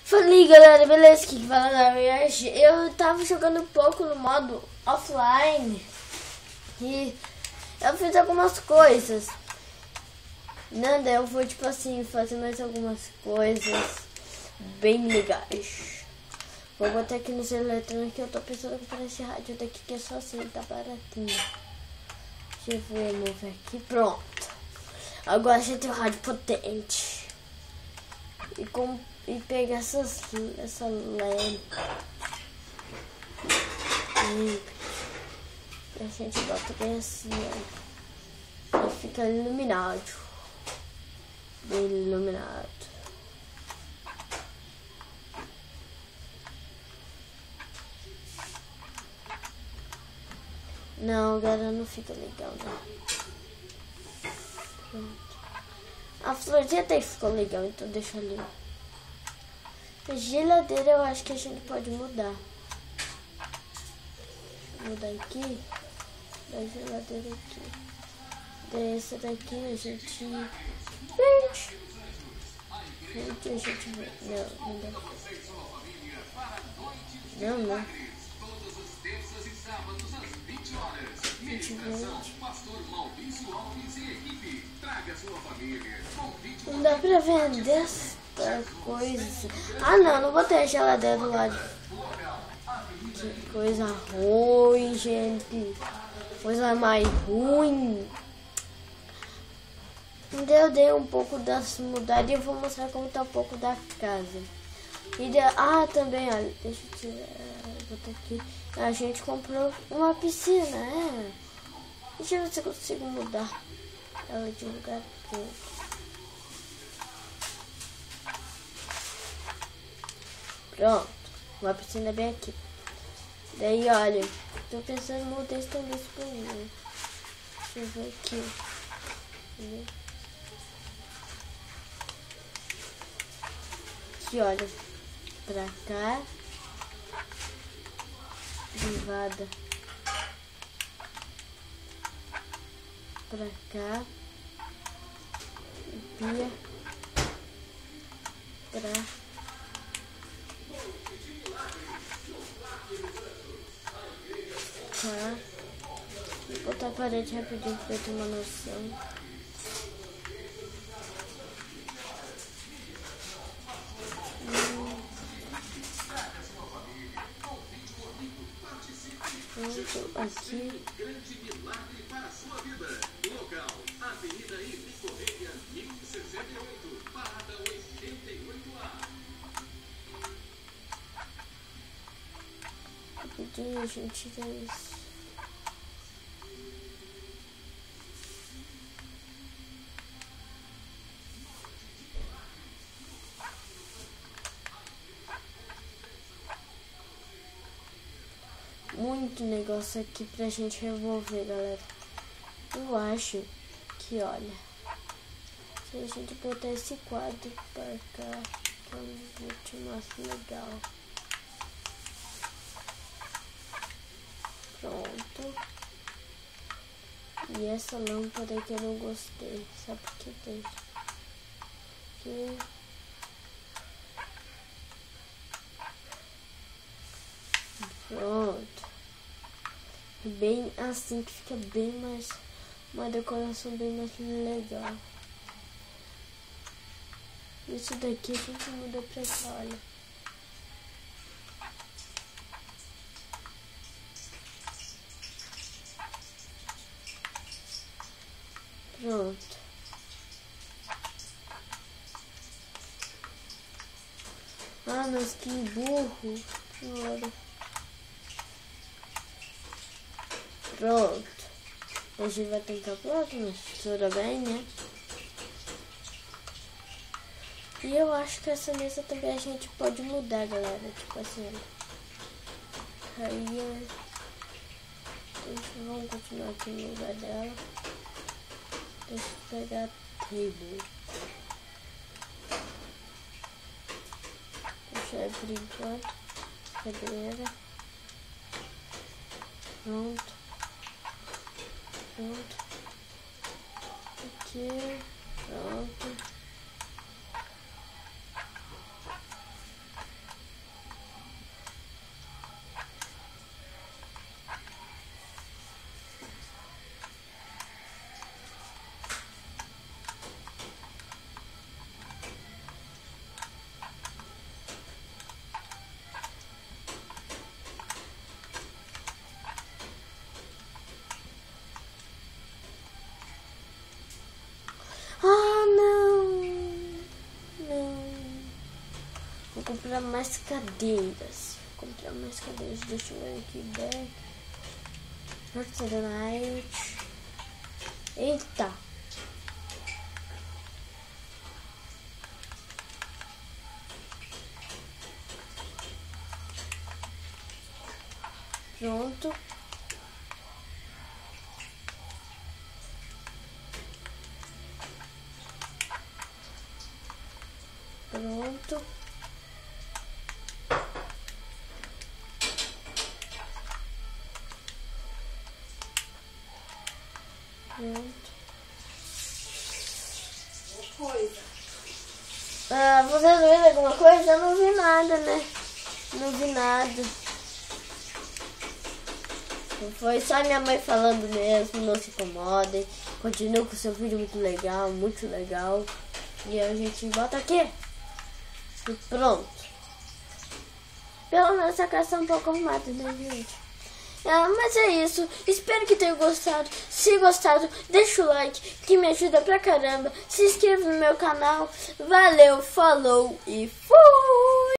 Falei, galera, beleza? Que fala na verdade. Eu tava jogando um pouco no modo offline e eu fiz algumas coisas. Nada, eu vou tipo assim fazer mais algumas coisas bem legais. Vou botar aqui no celular eletrônico que eu tô pensando em comprar esse rádio daqui que é só assim, tá baratinho. Deixa eu ver, mover aqui, pronto. Agora a gente tem um rádio potente. E pegar essa lâmpada. E a gente bota bem assim, ó. E fica iluminado. Bem iluminado. Não, galera, não fica legal, né? Pronto. A florzinha até que ficou legal, então deixa ali. A geladeira eu acho que a gente pode mudar. Vou mudar aqui. Da geladeira aqui. Dessa daqui a gente... Gente, a gente vê. Não dá. Não. Não dá pra vender essa coisa. Ah, não botei a geladeira do lado. Que coisa ruim, gente. Coisa mais ruim. Então eu dei um pouco das mudadas e eu vou mostrar como tá um pouco da casa. Também, olha, deixa eu tirar, botar aqui. A gente comprou uma piscina, Deixa eu ver se eu consigo mudar ela de lugar pro outro. Pronto, uma piscina bem aqui. Daí, olha, tô pensando em mudar esse também pra mim. Deixa eu ver aqui. Aqui, olha, pra cá. Privada. Pra cá. Pia. Pra cá. Vou botar a parede rapidinho pra eu ter uma noção. Pronto, aqui. Rapidinho a gente tira isso. Muito negócio aqui pra gente revolver, galera. Eu acho que, olha, se a gente botar esse quadro pra cá, que é um ultimaço legal. Pronto. E essa lâmpada que eu não gostei, sabe por que tem? Aqui. Pronto. Bem assim que fica bem mais... Uma decoração bem mais legal. Isso daqui a gente muda pra cá, olha. Pronto. Ah, mas que burro. Agora. Pronto. A gente vai tentar próximo, tudo bem, né? E eu acho que essa mesa também a gente pode mudar, galera. Tipo assim, aí, vamos continuar aqui no lugar dela. Deixa eu pegar a table. Deixa eu por enquanto. Cadeira. Pronto. Pronto. Aqui. Pronto. comprar mais cadeiras. Deixa eu ver aqui. Back. Fortnite. Eita. Pronto. Pronto. Vocês viram alguma coisa? Eu não vi nada, né? Não vi nada. Foi só minha mãe falando mesmo, não se incomodem. Continua com seu vídeo muito legal. E a gente volta aqui. E pronto. Pelo menos a casa tá um pouco arrumada, né, gente? Mas é isso. Espero que tenham gostado. Se gostado, deixa o like, que me ajuda pra caramba. Se inscreva no meu canal. Valeu, falou e fui!